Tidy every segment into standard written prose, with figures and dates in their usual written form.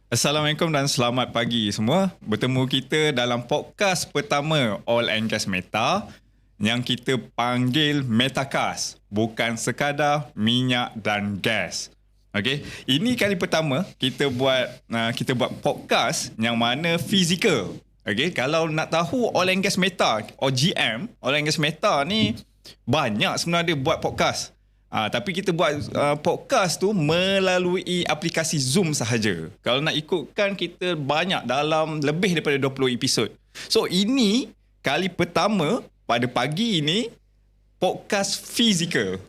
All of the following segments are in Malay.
Assalamualaikum dan selamat pagi semua. Bertemu kita dalam podcast pertama Oil and Gas Meta yang kita panggil Metacast. Bukan sekadar minyak dan gas. Okey, ini kali pertama kita buat podcast yang mana fizikal. Okey, kalau nak tahu Oil and Gas Meta, OGM, Oil and Gas Meta ni banyak sebenarnya buat podcast. Tapi kita buat podcast tu melalui aplikasi Zoom sahaja. Kalau nak ikutkan, kita banyak dalam lebih daripada 20 episod. So ini kali pertama pada pagi ini podcast fizikal.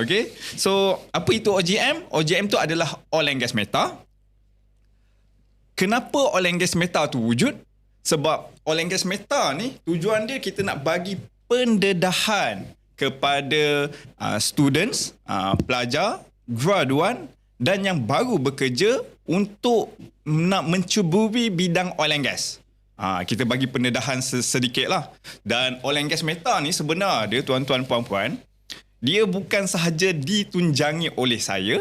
Okay. So apa itu OGM? OGM tu adalah Oil and Gas Meta. Kenapa Oil and Gas Meta tu wujud? Sebab Oil and Gas Meta ni tujuan dia kita nak bagi pendedahan kepada students, pelajar, graduan dan yang baru bekerja untuk nak mencuburi bidang oil and gas. Kita bagi pendedahan sedikit lah. Dan Oil and Gas Meta ni sebenarnya, tuan-tuan puan-puan, dia bukan sahaja ditunjangi oleh saya,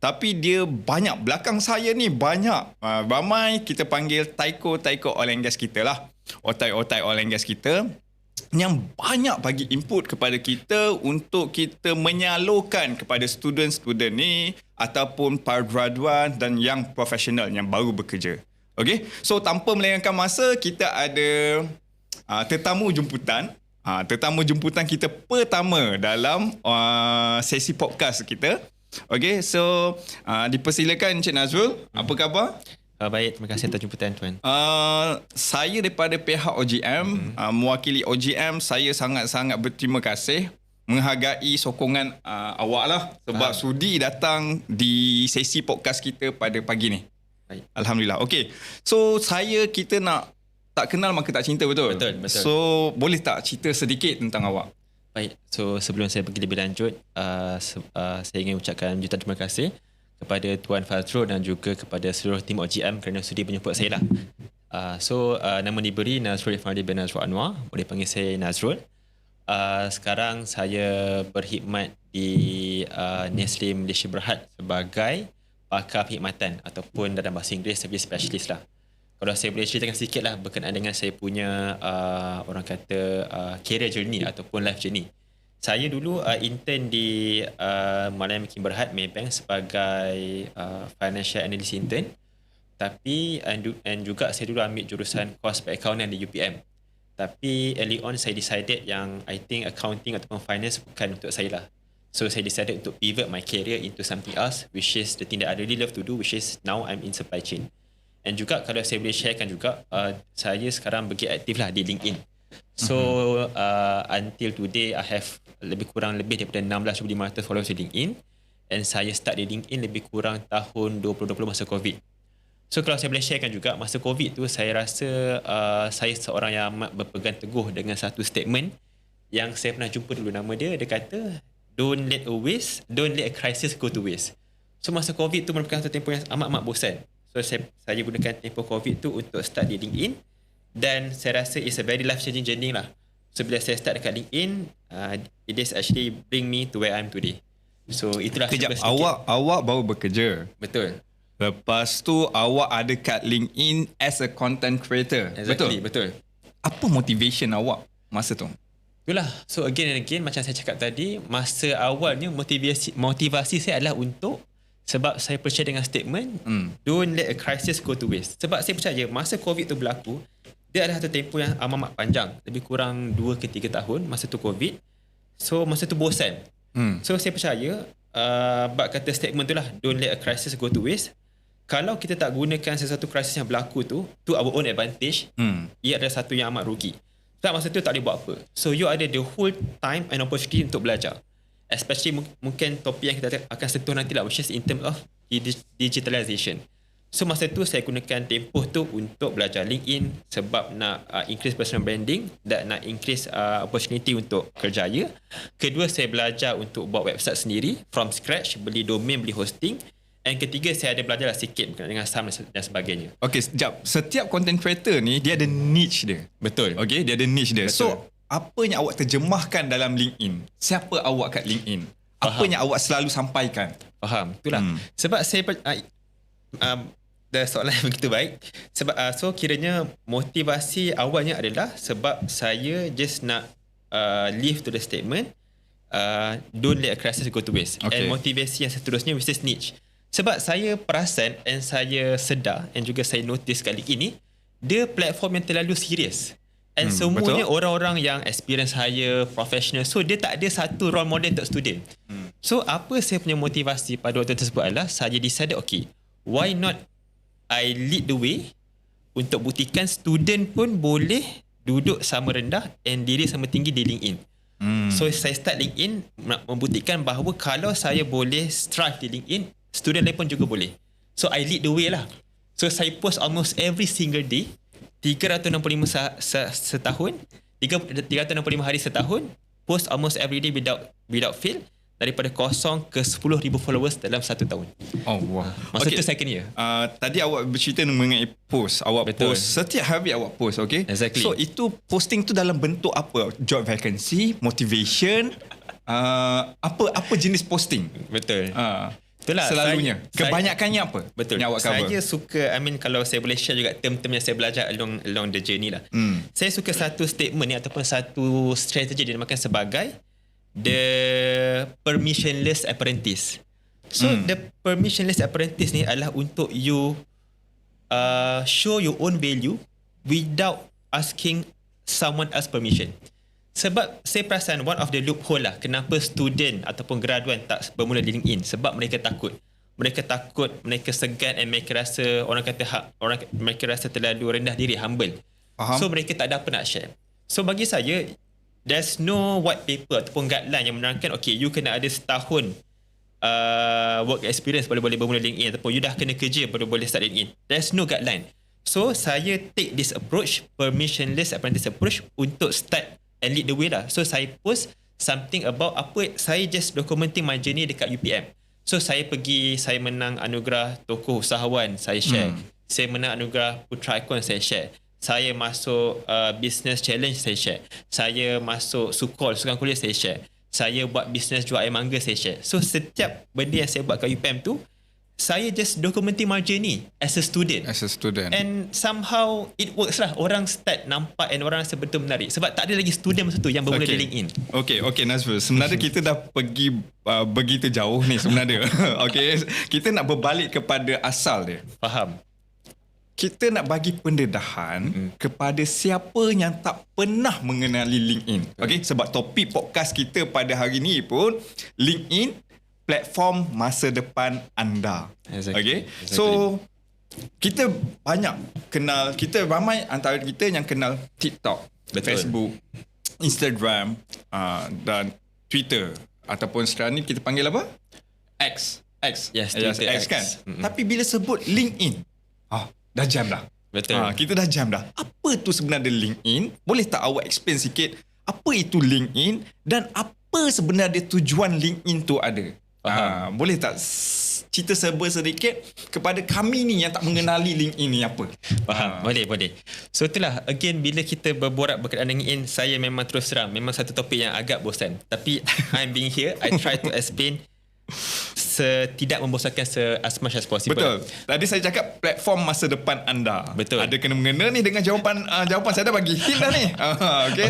tapi dia banyak. Belakang saya ni banyak. Ramai kita panggil taiko-taiko oil and gas kita lah. Otai-otai oil and gas kita yang banyak bagi input kepada kita untuk kita menyalurkan kepada student-student ni ataupun para graduan dan yang profesional yang baru bekerja. Okey, so tanpa melengahkan masa, kita ada tetamu jemputan. Tetamu jemputan kita pertama dalam sesi podcast kita. Okey, so dipersilakan Encik Nazrul. Apa khabar? Baik, terima kasih atas jemputan tuan. Saya daripada pihak OGM, mewakili OGM, saya sangat-sangat berterima kasih menghargai sokongan awak lah sebab sudi datang di sesi podcast kita pada pagi ni. Baik. Alhamdulillah. Okey. So kita nak tak kenal maka tak cinta, betul? Betul. So boleh tak cerita sedikit tentang awak? Baik, so sebelum saya pergi lebih lanjut, saya ingin ucapkan jutaan terima kasih kepada Tuan Fazrul dan juga kepada seluruh tim OGM kerana sudi menjemput saya lah. Nama diberi Nazrul Irfandi bin Nazrul Anwar. Boleh panggil saya Nazrul. Sekarang saya berkhidmat di Nestle Malaysia Berhad sebagai pakar perkhidmatan ataupun dalam bahasa Inggeris sebagai specialist lah. Kalau saya boleh ceritakan sedikit lah berkenaan dengan saya punya orang kata career journey ataupun life journey. Saya dulu intern di Malaya Makin Berhad Maybank sebagai financial analyst intern. Tapi and juga saya dulu ambil jurusan course accounting di UPM. Tapi early on saya decided yang I think accounting ataupun finance bukan untuk saya lah. So saya decided untuk pivot my career into something else, which is the thing that I really love to do, which is now I'm in supply chain. And juga kalau saya boleh sharekan juga, saya sekarang begitu aktif lah di LinkedIn. So until today I have lebih daripada 16,500 followers di LinkedIn, and saya start di LinkedIn lebih kurang tahun 2020 masa COVID. So kalau saya boleh sharekan juga, masa COVID tu saya rasa saya seorang yang amat berpegang teguh dengan satu statement yang saya pernah jumpa dulu. Nama dia kata don't let a crisis go to waste. So masa COVID tu merupakan satu tempoh yang amat bosan. So saya gunakan tempoh COVID tu untuk start di LinkedIn, dan saya rasa it's a very life changing journey lah. So bila saya start dekat LinkedIn, it is actually bring me to where I am today. So itulah. Kejap, awak baru bekerja. Betul. Lepas tu awak ada kat LinkedIn as a content creator. Exactly, betul. Apa motivation awak masa tu? Itulah. So again and again, macam saya cakap tadi, masa awalnya motivasi saya adalah untuk, sebab saya percaya dengan statement don't let a crisis go to waste. Sebab saya percaya masa COVID tu berlaku, dia adalah satu tempoh yang amat panjang, lebih kurang 2 ke 3 tahun masa tu COVID. So masa tu bosan. So saya percaya bab kata statement tu lah, don't let a crisis go to waste. Kalau kita tak gunakan sesuatu krisis yang berlaku tu to our own advantage, ia adalah satu yang amat rugi. Sebab masa tu tak boleh buat apa. So you ada the whole time and opportunity untuk belajar. Especially mungkin topik yang kita akan sentuh nanti lah, which is in terms of digitalization. So masa tu saya gunakan tempoh tu untuk belajar LinkedIn sebab nak increase personal branding dan nak increase opportunity untuk kerjaya. Kedua, saya belajar untuk buat website sendiri from scratch, beli domain, beli hosting. And ketiga, saya ada belajar sikit berkenaan dengan saham dan sebagainya. Okay, sekejap. Setiap content creator ni, dia ada niche dia. Betul. Okay, dia ada niche dia. Betul. So, apa yang awak terjemahkan dalam LinkedIn? Siapa awak kat LinkedIn? Apa yang awak selalu sampaikan? Faham. Itulah. Sebab saya soalan yang begitu baik. Sebab so kiranya motivasi awalnya adalah sebab saya just nak live to the statement, don't let a crisis go to waste. Okay. And motivasi yang seterusnya which is niche. Sebab saya perasan and saya sedar and juga saya notice kali ini, dia platform yang terlalu serius. And semuanya betul. orang-orang yang experience higher, professional. So dia tak ada satu role model untuk student. So apa saya punya motivasi pada waktu tersebut adalah saya decided, okay, why not I lead the way untuk buktikan student pun boleh duduk sama rendah and diri sama tinggi di LinkedIn. So saya start LinkedIn nak membuktikan bahawa kalau saya boleh strive di LinkedIn, student lain pun juga boleh. So I lead the way lah. So saya post almost every single day, 365 setahun, 365 hari setahun, post almost every day without fail, daripada kosong ke 10,000 followers dalam 1 tahun. Oh wow. Masa tu second year. Tadi awak bercerita mengenai post. Awak Betul. post setiap hari awak post, okay? Exactly. So itu posting tu dalam bentuk apa? Job vacancy, motivation, apa jenis posting? Betul. Itulah Selalunya. Kebanyakannya apa? Betul. Yang awak cover? Saya suka, kalau saya boleh share juga term-term yang saya belajar along the journey lah. Saya suka satu statement ni ataupun satu strategi dinamakan sebagai the permissionless apprentice. So the permissionless apprentice ni adalah untuk you show your own value without asking someone else permission. Sebab saya perasan one of the loophole lah kenapa student ataupun graduan tak bermula di LinkedIn, sebab mereka takut. Mereka segan and mereka rasa mereka rasa terlalu rendah diri, humble. Faham. So mereka tak ada apa nak share. So bagi saya, there's no white paper ataupun guideline yang menerangkan okay, you kena ada setahun work experience baru boleh bermula LinkedIn, ataupun you dah kena kerja baru boleh start LinkedIn. There's no guideline. So saya take this approach, permissionless apprentice approach, untuk start and lead the way lah. So saya post something about saya just documenting my journey dekat UPM. So saya menang anugerah tokoh usahawan, saya share. Saya menang anugerah Putra Ikon, saya share. Saya masuk business challenge, saya share. Saya masuk sukan kuliah, saya share. Saya buat business jual air mangga, saya share. So setiap benda yang saya buat kat UPM tu, saya just documenting my journey as a student. And somehow it works lah. Orang start nampak and orang rasa betul menarik. Sebab tak ada lagi student masa tu yang bermula di LinkedIn. Okay Nazrul. Sebenarnya kita dah pergi begitu jauh ni sebenarnya. Okay, kita nak berbalik kepada asal dia. Faham. Kita nak bagi pendedahan kepada siapa yang tak pernah mengenali LinkedIn. Okay, sebab topik podcast kita pada hari ni pun LinkedIn, platform masa depan anda. Exactly. Okay. So kita ramai antara kita yang kenal TikTok, Betul. Facebook, Instagram dan Twitter, ataupun sekarang ni kita panggil apa? X. Yes, Twitter, X kan. Tapi bila sebut LinkedIn, dah jam dah. Betul. Kita dah jam dah. Apa tu sebenarnya LinkedIn? Boleh tak awak explain sikit apa itu LinkedIn dan apa sebenarnya tujuan LinkedIn tu ada? Boleh tak cerita sedikit kepada kami ni yang tak mengenali LinkedIn ni apa? Faham. Boleh. So itulah, again, bila kita berborak berkaitan dengan LinkedIn, saya memang terus terang, memang satu topik yang agak bosan. Tapi I'm being here, I try to explain tidak membosankan as much as possible. Betul. Tadi saya cakap platform masa depan anda. Betul. Ada kena mengena ni dengan jawapan saya dah bagi hint dah ni.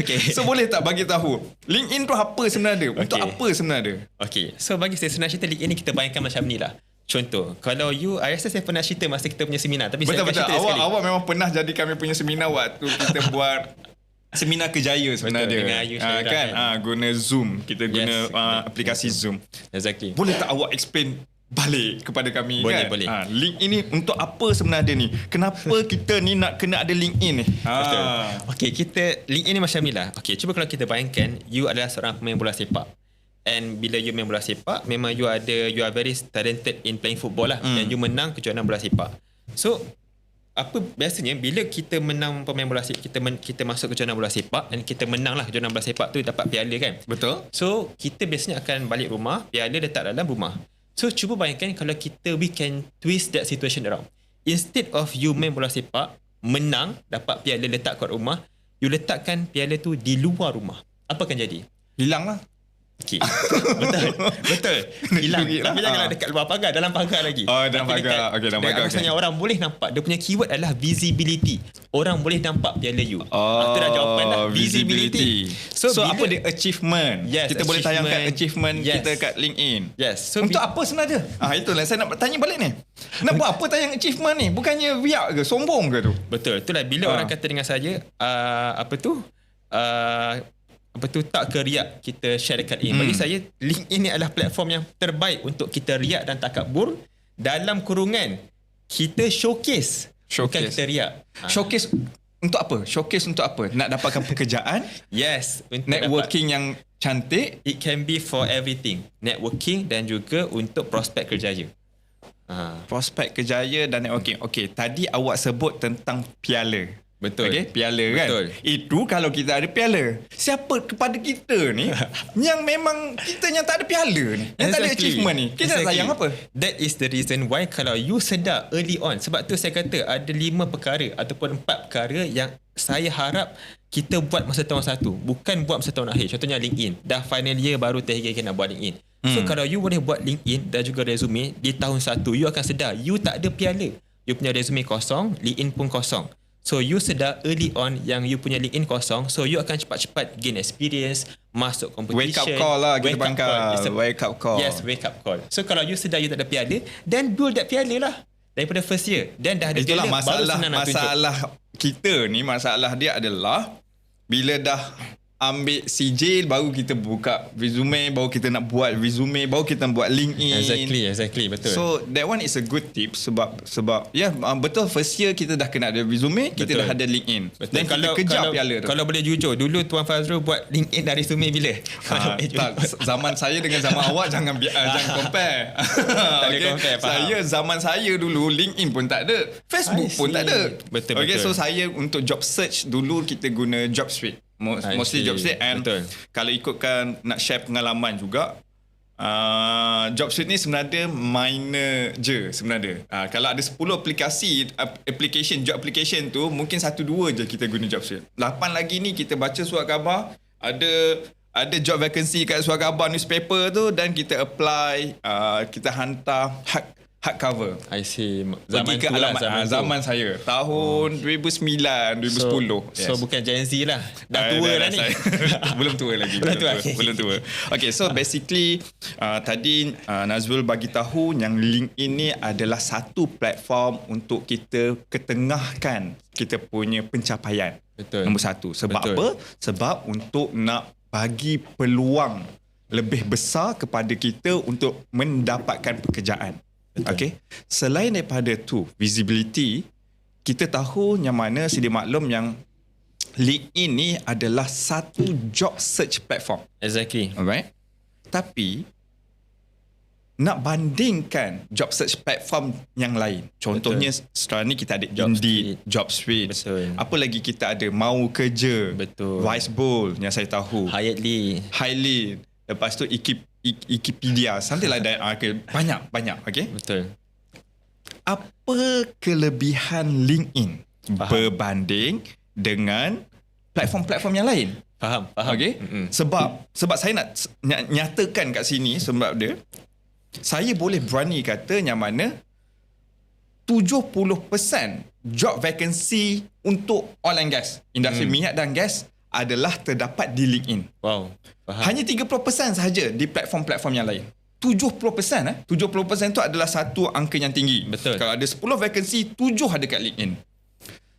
Okay. So boleh tak bagi tahu LinkedIn tu apa sebenarnya? Untuk apa sebenarnya? Okay. So bagi saya senang cerita LinkedIn ni, kita bayangkan macam ni lah. Contoh, kalau I rasa saya pernah cerita masa kita punya seminar, tapi Betul. saya akan cerita sekali. Awak memang pernah jadi kami punya seminar waktu kita buat seminar Kejaya sebenarnya. Betul, dengan Ayu Syahira kan? Guna Zoom. Kita guna aplikasi Zoom. Exactly. Boleh tak awak explain balik kepada kami? Boleh, kan? boleh. Link ini untuk apa sebenarnya ni? Kenapa kita ni nak kena ada LinkedIn ni? Betul. Okay, LinkedIn ni macam ni lah. Okay, cuba kalau kita bayangkan, you adalah seorang pemain bola sepak. And bila you main bola sepak, memang you are very talented in playing football lah. Dan you menang kejohanan bola sepak. So, biasanya bila kita menang pemain bola sepak, kita masuk kejohanan bola sepak dan kita menang lah kejohanan bola sepak tu, dapat piala kan. Betul. So kita biasanya akan balik rumah, piala letak dalam rumah. So cuba bayangkan kalau we can twist that situation around. Instead of you main bola sepak, menang, dapat piala letak kat rumah, you letakkan piala tu di luar rumah. Apa akan jadi? Hilang lah. Okay. Betul. Hilang. Tapi janganlah dekat luar pagar, dalam pagar lagi. Oh, dalam Tapi pagar. Okey, dalam pagar. Maksudnya orang boleh nampak. Dia punya keyword adalah visibility. Orang boleh nampak piala you. Itu dah jawapan dah. Visibility. So apa dia achievement? Yes, Kita boleh tayangkan achievement Yes. kita kat LinkedIn. Yes. So Untuk apa sebenarnya? Itulah saya nak tanya balik ni. Nak buat apa tayang achievement ni? Bukannya riak ke? Sombong ke tu? betul. Itulah bila orang kata dengan saya tak ke riak kita share dekat LinkedIn. Bagi saya LinkedIn ni adalah platform yang terbaik untuk kita riak dan takabur dalam kurungan kita showcase. Bukan kita riak. Showcase untuk apa? Showcase untuk apa? Nak dapatkan pekerjaan? Yes, untuk Networking yang cantik? it can be for everything. Networking dan juga untuk prospek kerjaya. Prospek kerjaya dan networking. Okey, tadi awak sebut tentang piala. Betul. Okey, piala kan? Betul. Itu kalau kita ada piala. Siapa kepada kita ni yang memang kita yang tak ada piala ni? Yang tak ada achievement ni. Kita nak sayang apa? That is the reason why kalau you sedar early on. Sebab tu saya kata ada 5 perkara ataupun 4 perkara yang saya harap kita buat masa tahun 1. Bukan buat masa tahun akhir. Contohnya LinkedIn. Dah final year baru terhingga nak buat LinkedIn. So kalau you boleh buat LinkedIn dan juga resume di tahun 1, you akan sedar you tak ada piala. You punya resume kosong, LinkedIn pun kosong. So you sedar early on yang you punya LinkedIn kosong, so you akan cepat-cepat gain experience, masuk competition. Wake up call lah kita panggil. Wake up call. Yes, wake up call. So kalau you sedar you tak ada piala, then build that piala lah daripada first year. Dan dah ada Itulah piala, baru senang nak tunjuk. masalah kita ni, masalah dia adalah bila dah ambil CJ baru kita buka resume, baru kita nak buat resume, baru kita buat LinkedIn. Exactly, betul. So that one is a good tip sebab betul first year kita dah kena ada resume, kita dah ada LinkedIn. Betul. Dan kita kejar piala tu. Kalau boleh jujur, dulu Tuan Fazrul buat LinkedIn dan resume bila? Tak, zaman saya dengan zaman awak jangan compare. Tak boleh compare, faham. Zaman saya dulu LinkedIn pun tak ada, Facebook pun tak ada. Betul. So saya untuk job search dulu kita guna JobStreet. Mostly JobStreet. And betul. kalau ikutkan nak share pengalaman juga, JobStreet ni sebenarnya minor je sebenarnya. Kalau ada 10 job application tu, mungkin 1-2 je kita guna JobStreet. 8 lagi ni kita baca surat khabar, ada job vacancy kat surat khabar newspaper tu, dan kita apply, kita hantar hard cover. I see. Pergi ke alamat zaman saya tahun 2009 2010. So bukan Gen Z lah. Dah tua lah ni. Belum tua lagi. Belum tua. Okay, so basically tadi Nazrul bagi tahu yang LinkedIn ni adalah satu platform untuk kita ketengahkan kita punya pencapaian. Betul. Nombor 1. Sebab Betul. apa? Sebab untuk nak bagi peluang lebih besar kepada kita untuk mendapatkan pekerjaan. Okay. Selain daripada tu, visibility, kita tahu yang mana sedia maklum yang LinkedIn ni adalah satu job search platform. Exactly. Alright. Tapi nak bandingkan job search platform yang lain. Contohnya sekarang ni kita ada Indeed, JobStreet. Betul. Apa lagi kita ada Mau Kerja. Betul. Wisebowl yang saya tahu. Highly. Lepas tu Wikipedia, something like that. Okay. Banyak, okay? Betul. Apa kelebihan LinkedIn berbanding dengan platform-platform yang lain? Faham. Okay? Sebab saya nak nyatakan kat sini sebab dia, saya boleh berani kata yang mana 70% job vacancy untuk oil and gas, industri minyak dan gas adalah terdapat di LinkedIn. Wow. Faham. Hanya 30% sahaja di platform-platform yang lain. 70% 70% tu adalah satu angka yang tinggi. Betul. Kalau ada 10 vacancy, 7 ada kat LinkedIn.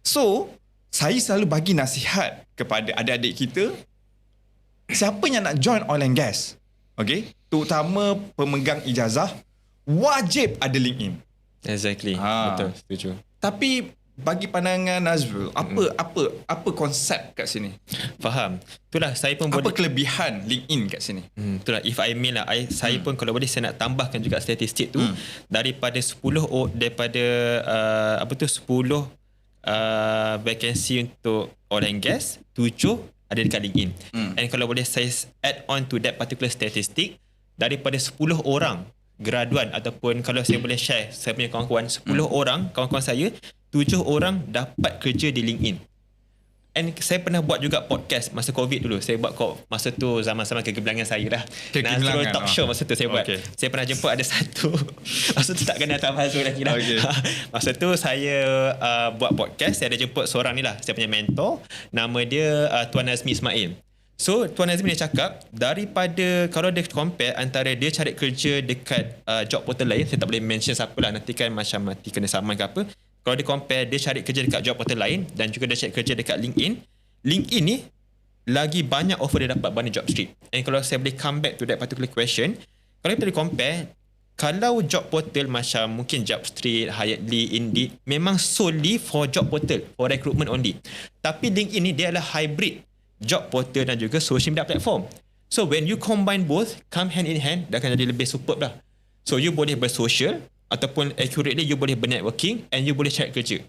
So, saya selalu bagi nasihat kepada adik-adik kita, siapa yang nak join oil and gas, okay, terutama pemegang ijazah, wajib ada LinkedIn. Exactly. Betul, setuju. Tapi bagi pandangan Nazrul, apa konsep kat sini? Faham. Itulah saya pun Apa kelebihan LinkedIn kat sini? Itulah if I mean lah, saya pun kalau boleh saya nak tambahkan juga statistik tu, daripada 10 vacancy untuk oil and gas, 7 ada dekat LinkedIn. And kalau boleh saya add on to that particular statistic, daripada 10 orang graduan ataupun kalau saya boleh share saya punya kawan-kawan, 10 orang kawan-kawan saya, 7 orang dapat kerja di LinkedIn. And saya pernah buat juga podcast masa COVID dulu. Saya buat masa tu zaman-zaman kegebelangan saya dah. Kegebelangan, Talk show masa tu saya buat. Okay. Saya pernah jemput ada satu. Masa tu tak kenal Tuan Fazrul lagi dah. Okay. Masa tu saya buat podcast. Saya ada jemput seorang ni lah. Saya punya mentor. Nama dia Tuan Nazmi Ismail. So Tuan Nazmi dia cakap, daripada kalau dia compare antara dia cari kerja dekat job portal lain, saya tak boleh mention siapa lah, nanti kan macam nanti kena saman ke apa. Kalau dia compare, dia cari kerja dekat job portal lain dan juga dia cari kerja dekat LinkedIn. LinkedIn ni lagi banyak offer dia dapat berbanding Jobstreet. And kalau saya boleh come back to that particular question, kalau kita boleh compare, kalau job portal macam mungkin Jobstreet, Hiredly, Indeed, memang solely for job portal, for recruitment only. Tapi LinkedIn ni dia adalah hybrid job portal dan juga social media platform. So when you combine both, come hand in hand, dah akan jadi lebih superb lah. So you boleh bersocial, ataupun accurately you boleh bernetworking and you boleh cari kerja.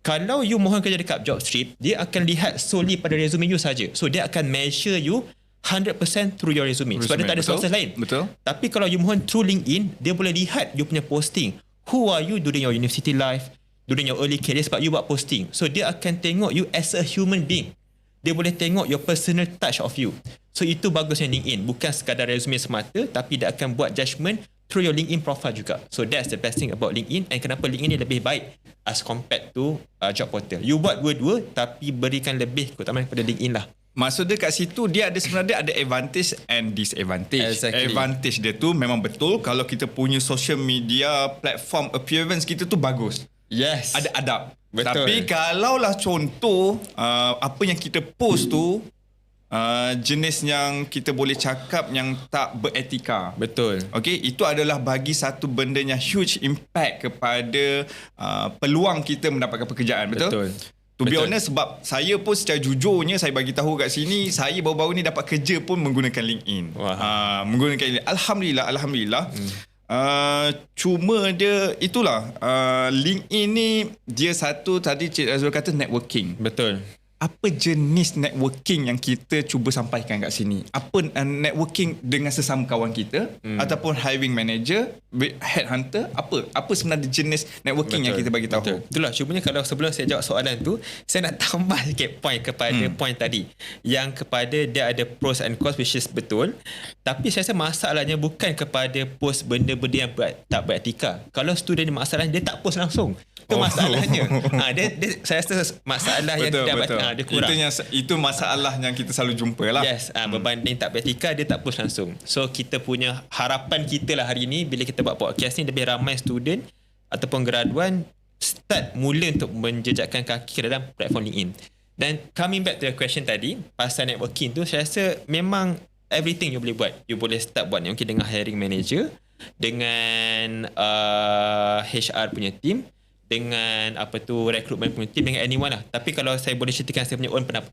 Kalau you mohon kerja dekat Jobstreet, dia akan lihat solely pada resume you saja. So dia akan measure you 100% through your resume. Sebab dia tak ada sources lain. Betul. Tapi kalau you mohon through LinkedIn, dia boleh lihat you punya posting. Who are you during your university life, during your early career, sebab you buat posting. So dia akan tengok you as a human being. Dia boleh tengok your personal touch of you. So itu bagusnya LinkedIn. Bukan sekadar resume semata, tapi dia akan buat judgement through your LinkedIn profile juga. So that's the best thing about LinkedIn. And kenapa LinkedIn ni lebih baik as compared to job portal. You buat dua-dua, tapi berikan lebih keutamaan kepada LinkedIn lah. Maksud dia kat situ dia ada sebenarnya ada advantage and disadvantage. Exactly. Advantage dia tu memang betul kalau kita punya social media platform appearance kita tu bagus. Yes. Ada adab. Betul. Tapi kalaulah contoh apa yang kita post tu jenis yang kita boleh cakap yang tak beretika. Betul. Okay, itu adalah bagi satu benda yang huge impact kepada peluang kita mendapatkan pekerjaan. Betul? To be honest, sebab saya pun secara jujurnya saya bagi tahu kat sini, saya baru-baru ni dapat kerja pun menggunakan LinkedIn. Menggunakan LinkedIn. Alhamdulillah. Cuma dia itulah LinkedIn ni dia satu tadi Cik Azrul kata networking. Betul. Apa jenis networking yang kita cuba sampaikan kat sini? Apa networking dengan sesama kawan kita ataupun hiring manager, headhunter, apa sebenarnya jenis networking yang kita bagi tahu? Itulah cumanya kalau sebelum saya jawab soalan tu, saya nak tambah sikit point kepada point tadi. Yang kepada dia ada pros and cons, which is betul. Tapi saya rasa masalahnya bukan kepada post benda-benda yang tak beretika. Kalau student ni masalahnya dia tak post langsung. Itu masalahnya. Saya rasa masalah yang dia kurang. Itu masalah yang kita selalu jumpa lah. Yes, berbanding tak beretika, dia tak post langsung. So kita punya harapan kita lah hari ni bila kita buat podcast ni, lebih ramai student ataupun graduan start mula untuk menjejakkan kaki ke dalam platform LinkedIn. Dan coming back to the question tadi pasal networking tu, saya rasa memang everything you boleh buat. You boleh start buat mungkin dengan hiring manager, dengan HR punya team, dengan recruitment punya team, dengan anyone lah. Tapi kalau saya boleh ceritakan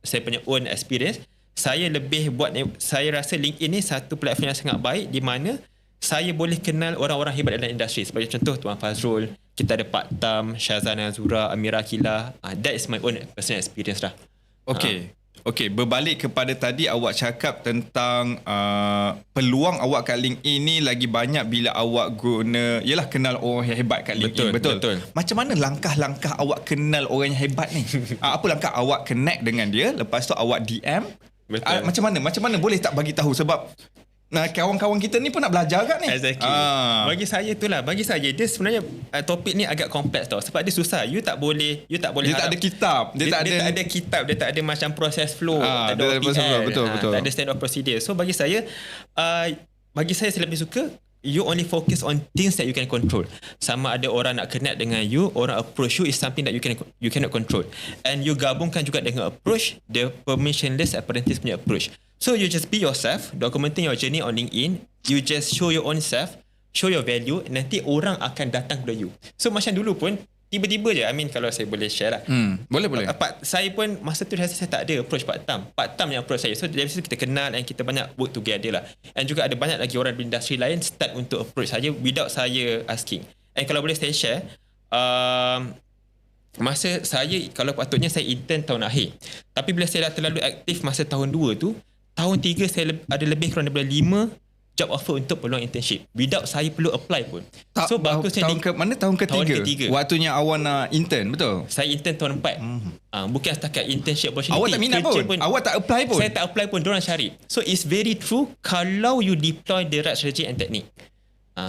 saya punya own experience, saya rasa LinkedIn ni satu platform yang sangat baik di mana saya boleh kenal orang-orang hebat dalam industri. Sebagai contoh Tuan Fazrul, kita ada Pak Tam, Syazana Zura, Amira Akila. That is my own personal experience lah. Okay, berbalik kepada tadi awak cakap tentang peluang awak kat LinkedIn ni lagi banyak bila awak yalah kenal orang yang hebat kat LinkedIn. Betul. Macam mana langkah-langkah awak kenal orang yang hebat ni? Apa langkah awak connect dengan dia, lepas tu awak DM? Betul. Macam mana boleh tak bagi tahu, sebab kawan-kawan kita ni pun nak belajar kat ni. Exactly. Bagi saya dia sebenarnya topik ni agak kompleks tau, sebab dia susah. You tak boleh dia tak ada kitab, dia tak ada kitab, dia tak ada macam proses flow, tak ada OPL, betul. tak ada standard procedure. So bagi saya lebih suka you only focus on things that you can control. Sama ada orang nak connect dengan you, orang approach you is something that you cannot control. And you gabungkan juga dengan approach, the permissionless apprentice punya approach. So you just be yourself, documenting your journey on LinkedIn, you just show your own self, show your value, nanti orang akan datang kepada you. So macam dulu pun, tiba-tiba je, kalau saya boleh share lah. Boleh. Saya pun masa tu saya tak ada approach Pak Tam yang approach saya. So dari situ kita kenal dan kita banyak work together lah. And juga ada banyak lagi orang di industri lain start untuk approach saya without saya asking. And kalau boleh saya share, masa saya, kalau patutnya saya intern tahun akhir. Tapi bila saya dah terlalu aktif masa tahun 2 tu, tahun 3 saya ada lebih kurang daripada 5 job offer untuk peluang internship without saya perlu apply pun. So bagusnya tahun ke mana? Tahun ketiga. Waktunya awak nak intern, betul? Saya intern tahun 4. Bukan setakat internship opportunity. Awak tak minat pun. Awak tak apply pun. Saya tak apply pun, diorang cari. So it's very true kalau you deploy the right strategy and technique.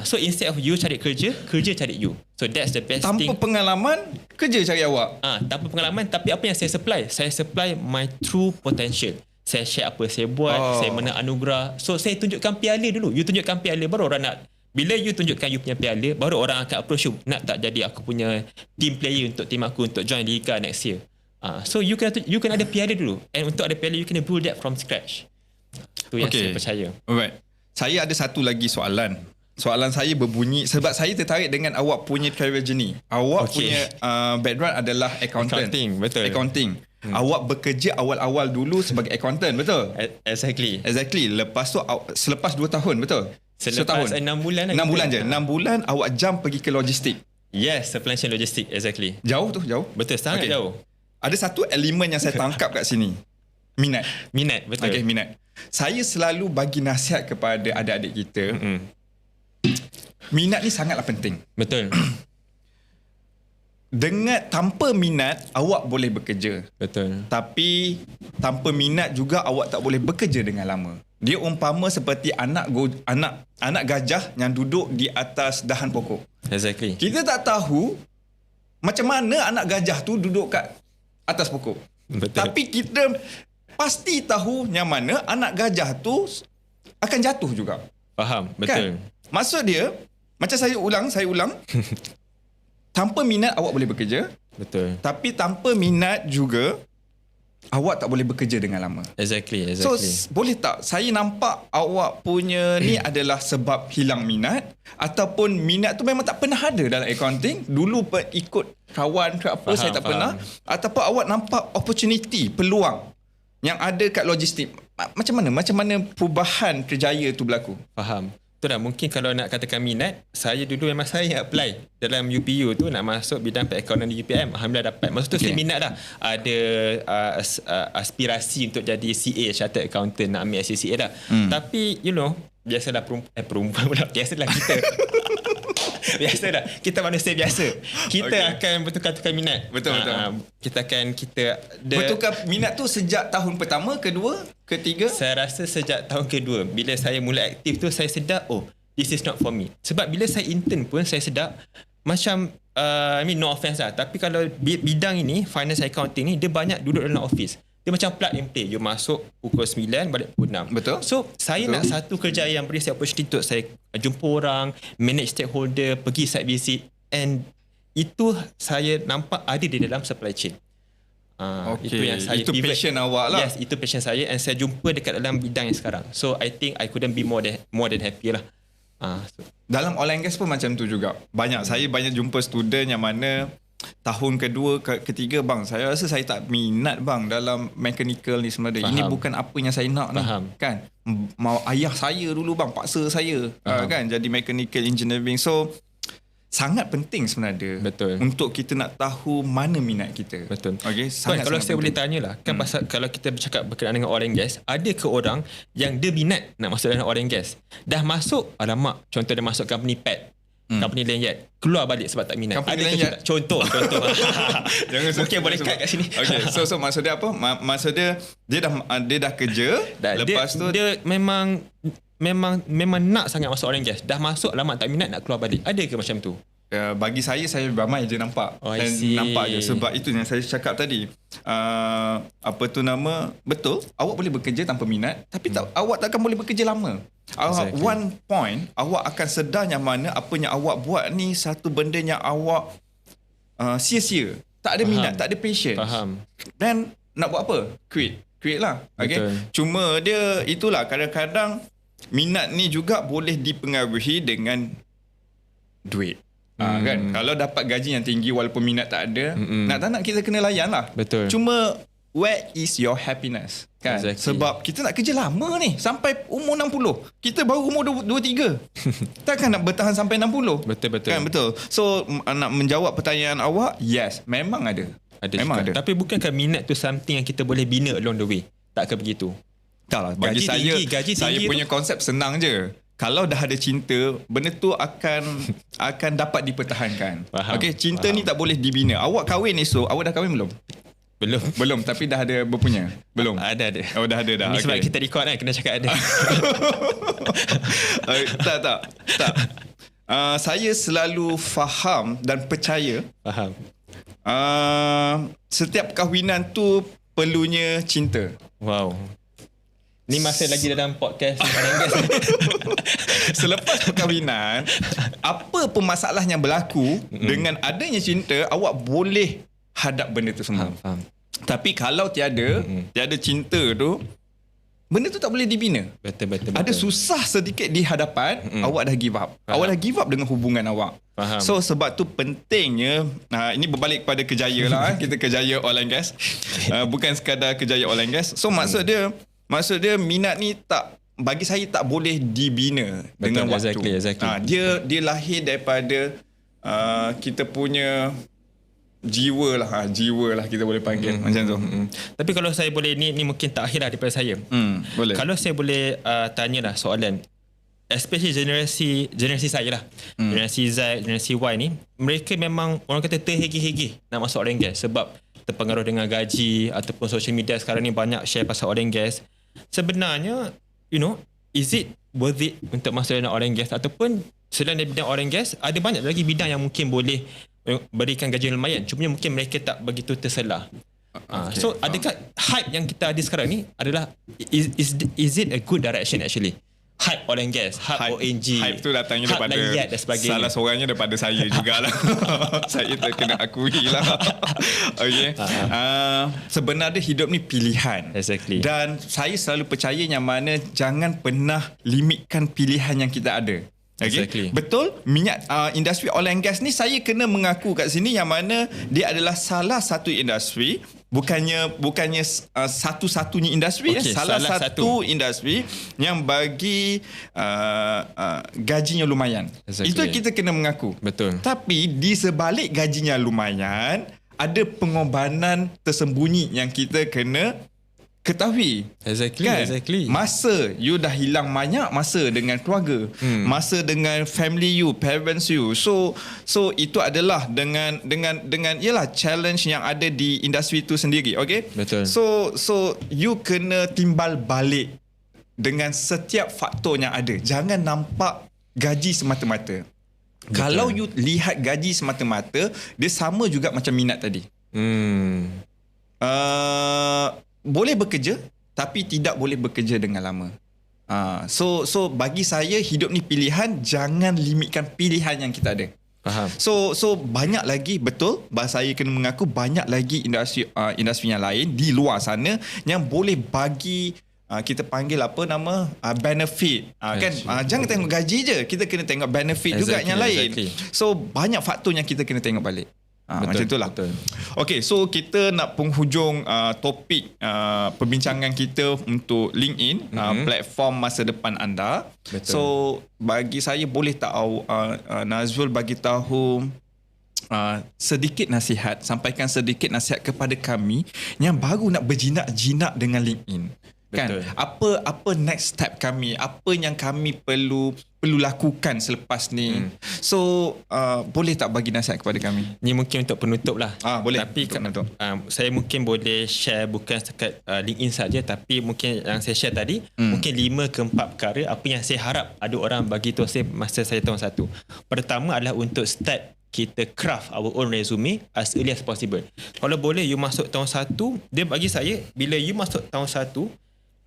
So instead of you cari kerja cari you. So that's the best tanpa thing. Tanpa pengalaman, kerja cari awak. Tanpa pengalaman, tapi apa yang saya supply? Saya supply my true potential. Saya share apa saya buat, saya menang anugerah. So saya tunjukkan piala dulu. You tunjukkan piala, baru orang nak. Bila you tunjukkan you punya piala, baru orang akan approach you. Nak tak jadi aku punya team player untuk team aku untuk join Liga next year. So you kena ada piala dulu. And untuk ada piala, you kena build that from scratch. Itu yang saya percaya. Alright. Saya ada satu lagi soalan. Soalan saya berbunyi sebab saya tertarik dengan awak punya career journey. Awak punya background adalah accounting. Betul. Accounting. Awak bekerja awal-awal dulu sebagai accountant, betul? Exactly. Lepas tu selepas 2 tahun, betul? Selepas 6 bulan. 6 bulan je. 6 bulan awak jump pergi ke logistik. Yes, supply chain logistik. Exactly. Jauh tu, jauh. Betul, sangat jauh. Ada satu elemen yang saya tangkap kat sini. Minat, betul. Okay, minat. Saya selalu bagi nasihat kepada adik-adik kita. Minat ni sangatlah penting. Betul. Tanpa minat awak boleh bekerja. Betul. Tapi tanpa minat juga awak tak boleh bekerja dengan lama. Dia umpama seperti anak gajah yang duduk di atas dahan pokok. Exactly. Kita tak tahu macam mana anak gajah tu duduk kat atas pokok. Betul. Tapi kita pasti tahu yang mana anak gajah tu akan jatuh juga. Faham, betul. Kan? Maksud dia, macam saya ulang, tanpa minat awak boleh bekerja. Betul. Tapi tanpa minat juga awak tak boleh bekerja dengan lama. Exactly. So, boleh tak saya nampak awak punya ni adalah sebab hilang minat ataupun minat tu memang tak pernah ada dalam accounting? Dulu ikut kawan ke apa, saya tak pernah. Ataupun awak nampak opportunity, peluang yang ada kat logistik. Macam mana perubahan kerjaya tu berlaku? Faham. Betul dah, mungkin kalau nak katakan minat, saya dulu memang saya apply dalam UPU tu nak masuk bidang perekonomian di UPM. Alhamdulillah dapat. Masa tu saya minat dah. Ada aspirasi untuk jadi CA, Chartered Accountant, nak ambil SCCA dah. Tapi biasalah perempuan pula. Biasalah kita. Biasalah. Kita manusia biasa. Kita akan bertukar-tukar minat. Betul. Bertukar minat tu sejak tahun pertama, kedua, ketiga? Saya rasa sejak tahun kedua. Bila saya mula aktif tu, saya sedar, this is not for me. Sebab bila saya intern pun, saya sedar macam, no offense lah. Tapi kalau bidang ini, finance accounting ni, dia banyak duduk dalam office. Dia macam plug and play. You masuk pukul 9, balik pukul 6. Betul. So, saya nak satu kerja yang beri saya opportunity untuk saya jumpa orang, manage stakeholder, pergi site visit. And itu saya nampak ada di dalam supply chain. Itu yang saya itu passion awak lah. Yes, itu passion saya. And saya jumpa dekat dalam bidang yang sekarang. So, I think I couldn't be more than happy lah. Dalam oil and gas pun macam tu juga. Saya banyak jumpa student yang mana tahun kedua, ketiga, bang, saya rasa saya tak minat bang dalam mechanical ni sebenarnya. Ini bukan apa yang saya nak ni. Kan? Mau ayah saya dulu bang paksa saya kan jadi mechanical engineering. So sangat penting sebenarnya. Betul. Untuk kita nak tahu mana minat kita. Betul. Okay, kalau saya boleh tanyalah, kan pasal kalau kita bercakap berkenaan dengan oil and gas, ada ke orang yang dia minat nak masuk dalam oil and gas? Dah masuk, alamak, contoh dia masuk company pet, company lanyard, keluar balik sebab tak minat. Company ada lanyard. Contoh. Mungkin boleh cut kat sini. Okay, so maksud dia apa? Maksud dia dah kerja, lepas tu dia memang nak sangat masuk oil and gas. Dah masuk, lama tak minat, nak keluar balik. Ada ke macam tu? Bagi saya ramai je nampak. Nampak je. Sebab itu yang saya cakap tadi. Betul, awak boleh bekerja tanpa minat, tapi awak takkan boleh bekerja lama. Exactly. One point, awak akan sedar yang mana apa yang awak buat ni satu benda yang awak sia-sia. Tak ada minat, tak ada passion. Faham. Dan nak buat apa? Quit lah. Okay? Betul. Cuma dia itulah, kadang-kadang minat ni juga boleh dipengaruhi dengan duit. Kan? Kalau dapat gaji yang tinggi walaupun minat tak ada, nak tak nak kita kena layan lah. Betul. Cuma where is your happiness? Kan? Exactly. Sebab kita nak kerja lama ni sampai umur 60. Kita baru umur 23. Takkan nak bertahan sampai 60. Betul. Kan, betul. So nak menjawab pertanyaan awak, yes, memang ada. Memang ada. Tapi bukankah minat tu something yang kita boleh bina along the way? Takkah begitu? Tak lah, bagi gaji saya tinggi saya punya konsep senang je. kalau dah ada cinta, benda tu akan dapat dipertahankan. Faham, Okey, cinta ni tak boleh dibina. Awak kahwin esok, awak dah kahwin belum? Belum, tapi dah ada berpunya? Belum? Ada. Oh, dah ada dah. Ini sebab Okey. kita record kan, kena cakap ada. Tak. Saya selalu faham dan percaya Faham. setiap perkahwinan tu perlunya cinta. Wow. Ni masih lagi dalam podcast Orang Gas. Selepas perkahwinan, apa pun masalah yang berlaku, dengan adanya cinta, awak boleh hadap benda tu semua. Faham. Tapi kalau tiada cinta tu, benda tu tak boleh dibina. Betul. Ada susah sedikit di hadapan, awak dah give up. Faham. Awak dah give up dengan hubungan awak. Faham. So sebab tu pentingnya, ini berbalik kepada kejaya lah. Kita kejaya oil and gas. Bukan sekadar kejaya oil and gas. So maksud dia minat ni bagi saya tak boleh dibina dengan waktu. Exactly. Dia lahir daripada kita punya jiwa lah kita boleh panggil macam tu. Tapi kalau saya boleh, ni mungkin takhir lah daripada saya. Boleh. Kalau saya boleh tanyalah soalan, especially generasi saya lah, generasi Z, generasi Y ni, mereka memang orang kata terhegi-hegi nak masuk oil and gas sebab terpengaruh dengan gaji ataupun social media sekarang ni banyak share pasal oil and gas. Sebenarnya, is it worth it untuk masuk dalam oil and gas, ataupun selain dari bidang oil and gas, ada banyak lagi bidang yang mungkin boleh berikan gaji yang lumayan, cuma mungkin mereka tak begitu terselah. So adakah hype yang kita ada sekarang ni adalah is it a good direction actually? Hype oil and gas, hype ONG, hype tu datangnya hype daripada layat dan sebagainya. salah seorangnya daripada saya jugalah. Saya terkena akui lah. Okay. Sebenarnya hidup ni pilihan. Exactly. Dan saya selalu percaya yang mana jangan pernah limitkan pilihan yang kita ada. Okay? Exactly. Betul, minyak industri oil and gas ni saya kena mengaku kat sini yang mana dia adalah salah satu industri, bukannya satu-satunya industri, salah satu industri yang bagi gajinya lumayan. Exactly. Itu kita kena mengaku. Betul. Tapi di sebalik gajinya lumayan, ada pengorbanan tersembunyi yang kita kena ketahui. Exactly. Masa you dah hilang banyak masa dengan keluarga, masa dengan family you, parents you. So itu adalah dengan ialah challenge yang ada di industri itu sendiri, okay? Betul. So you kena timbal balik dengan setiap faktor yang ada. Jangan nampak gaji semata-mata. Betul. Kalau you lihat gaji semata-mata, dia sama juga macam minat tadi. Boleh bekerja tapi tidak boleh bekerja dengan lama. So bagi saya hidup ni pilihan, jangan limitkan pilihan yang kita ada. Faham. So banyak lagi, betul, bahasa saya kena mengaku banyak lagi industri yang lain di luar sana yang boleh bagi kita panggil apa nama benefit. Kan jangan tengok gaji je, kita kena tengok benefit juga yang lain. So banyak faktor yang kita kena tengok balik. Macam itulah. Betul. Okay, so kita nak penghujung topik perbincangan kita untuk LinkedIn, platform masa depan anda. Betul. So bagi saya, boleh tak Nazrul bagi tahu sedikit nasihat, sampaikan sedikit nasihat kepada kami yang baru nak berjinak-jinak dengan LinkedIn. Kan? Apa next step kami? Apa yang kami perlu lakukan selepas ni? So boleh tak bagi nasihat kepada kami? Ni mungkin untuk penutup lah. Boleh. Tapi saya mungkin boleh share bukan setakat LinkedIn saja, tapi mungkin yang saya share tadi mungkin 5 ke 4 perkara apa yang saya harap ada orang bagi tahu saya masa saya tahun 1. Pertama adalah untuk start kita craft our own resume as early as possible. Kalau boleh you masuk tahun 1, dia bagi saya bila you masuk tahun 1,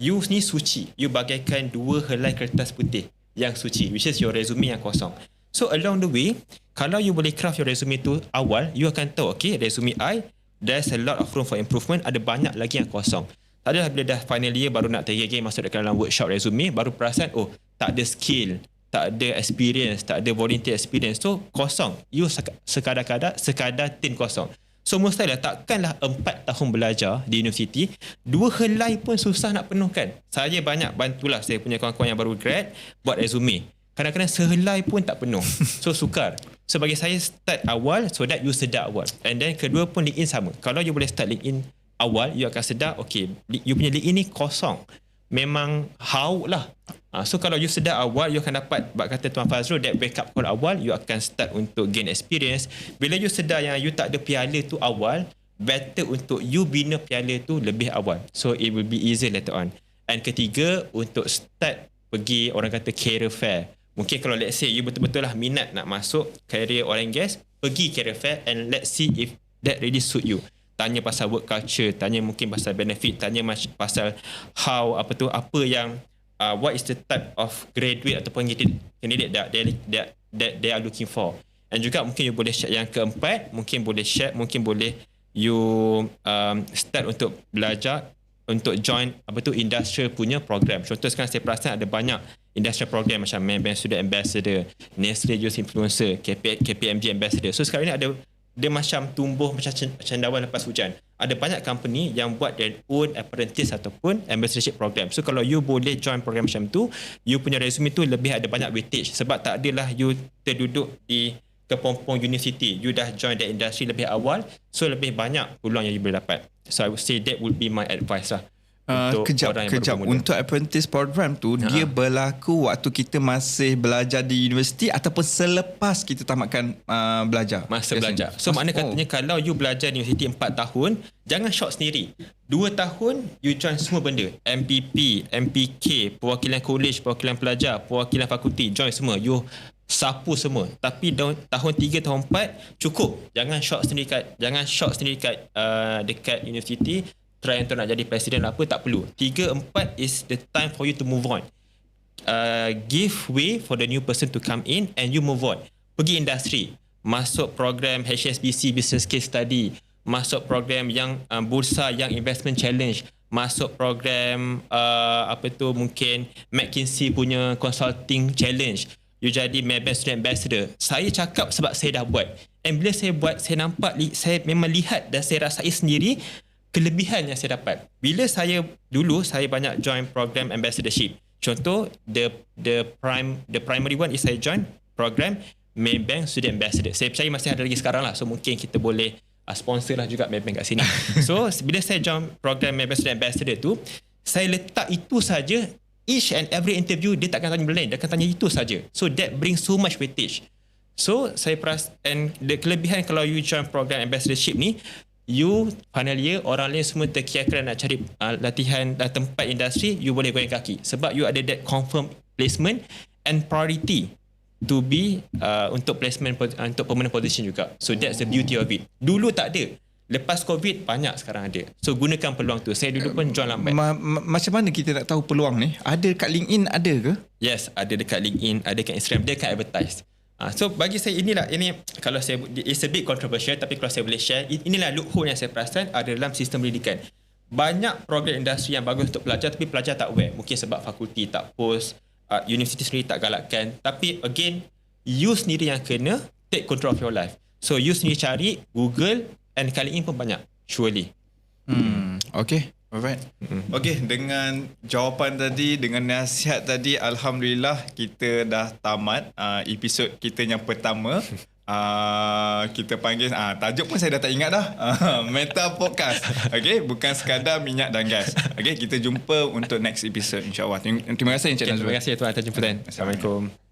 you ni suci. You bagaikan 2 helai kertas putih yang suci, which is your resume yang kosong. So along the way, kalau you boleh craft your resume tu awal, you akan tahu, okay, resume I, there's a lot of room for improvement, ada banyak lagi yang kosong. Tak adalah bila dah final year baru nak tergigit masuk dekat dalam workshop resume, baru perasan, tak ada skill, tak ada experience, tak ada volunteer experience. So kosong. You sekadar tin kosong. So mustahil takkanlah 4 tahun belajar di universiti 2 helai pun susah nak penuhkan. Saya banyak bantulah saya punya kawan-kawan yang baru grad buat resume. Kadang-kadang sehelai pun tak penuh. So sukar. So bagi saya start awal so that you sedar awal. And then kedua pun LinkedIn sama. Kalau you boleh start LinkedIn awal, you akan sedar okay, you punya LinkedIn ni kosong. Memang hauk lah. So kalau you sedar awal, you akan dapat, bak kata Tuan Fazrul, that wake up call awal, you akan start untuk gain experience. Bila you sedar yang you tak ada piala tu awal, better untuk you bina piala tu lebih awal. So it will be easier later on. And ketiga, untuk start pergi orang kata career fair. Mungkin kalau let's say you betul-betul lah minat nak masuk career oil and gas, pergi career fair and let's see if that really suit you. Tanya pasal work culture, tanya mungkin pasal benefit, tanya pasal how, apa yang what is the type of graduate ataupun candidate that they are looking for. And juga mungkin you boleh share yang keempat, mungkin boleh you start untuk belajar untuk join industrial punya program. Contoh sekarang saya perasan ada banyak industrial program macam Maybank Student Ambassador, Nestle Youth Influencer, KPMG Ambassador. So sekarang ni dia macam tumbuh macam cendawan lepas hujan. Ada banyak company yang buat their own apprentice ataupun ambassadorship program. So kalau you boleh join program macam tu, you punya resume tu lebih ada banyak weightage. Sebab tak adalah you terduduk di Kepompong University, you dah join the industry lebih awal, so lebih banyak peluang yang you boleh dapat. So I would say that would be my advice lah. Kejap. Untuk apprentice program tu, dia berlaku waktu kita masih belajar di universiti ataupun selepas kita tamatkan belajar? Masa belajar. So makna katanya kalau you belajar di universiti 4 tahun, jangan short sendiri. 2 tahun, you join semua benda. MPP, MPK, perwakilan college, perwakilan pelajar, perwakilan fakulti, join semua. You sapu semua. Tapi tahun 3, tahun 4, cukup. Jangan short sendiri kat dekat universiti. Try untuk nak jadi presiden apa, tak perlu. 3, 4 is the time for you to move on. Give way for the new person to come in and you move on. Pergi industri, masuk program HSBC Business Case Study, masuk program yang Bursa Young Investment Challenge, masuk program mungkin McKinsey punya Consulting Challenge. You jadi Maybank Student Ambassador. Saya cakap sebab saya dah buat. And bila saya buat, saya nampak, saya memang lihat dan saya rasai sendiri kelebihan yang saya dapat. Bila saya banyak join program ambassadorship. Contoh, the primary one is saya join program Maybank Student Ambassador. Saya percaya masih ada lagi sekarang lah. So mungkin kita boleh sponsor lah juga Maybank kat sini. So bila saya join program Maybank Student Ambassador tu, saya letak itu saja. Each and every interview dia takkan tanya benda lain, dia akan tanya itu saja. So that brings so much weightage. So saya perasan, and the kelebihan kalau you join program ambassadorship ni, you final year orang lain semua terkira-kira nak cari latihan tempat industri, you boleh goyang kaki sebab you ada that confirm placement and priority to be untuk placement untuk permanent position juga. So that's the beauty of it. Dulu tak ada. Lepas COVID banyak sekarang ada. So gunakan peluang tu. Saya dulu pun join lambat. Macam mana kita nak tahu peluang ni? Ada kat LinkedIn ada ke? Yes, ada dekat LinkedIn, ada dekat Instagram, dia akan advertise. So bagi saya ini kalau saya, it's a bit controversial, tapi kalau saya boleh share, inilah loophole yang saya perasan ada dalam sistem pendidikan. Banyak program industri yang bagus untuk pelajar, tapi pelajar tak aware. Mungkin sebab fakulti tak post, universiti sendiri tak galakkan. Tapi again, you sendiri yang kena take control of your life. So you sendiri cari, Google, and kali ini pun banyak, surely. Okay. Alright. Okay, dengan jawapan tadi, dengan nasihat tadi, Alhamdulillah kita dah tamat episod kita yang pertama. Kita panggil, tajuk pun saya dah tak ingat dah. Meta Podcast. Okay, bukan sekadar minyak dan gas. Okay, kita jumpa untuk next episode insyaAllah. Terima kasih Encik Nazrul. Terima kasih Tuan atas jemputan. Assalamualaikum.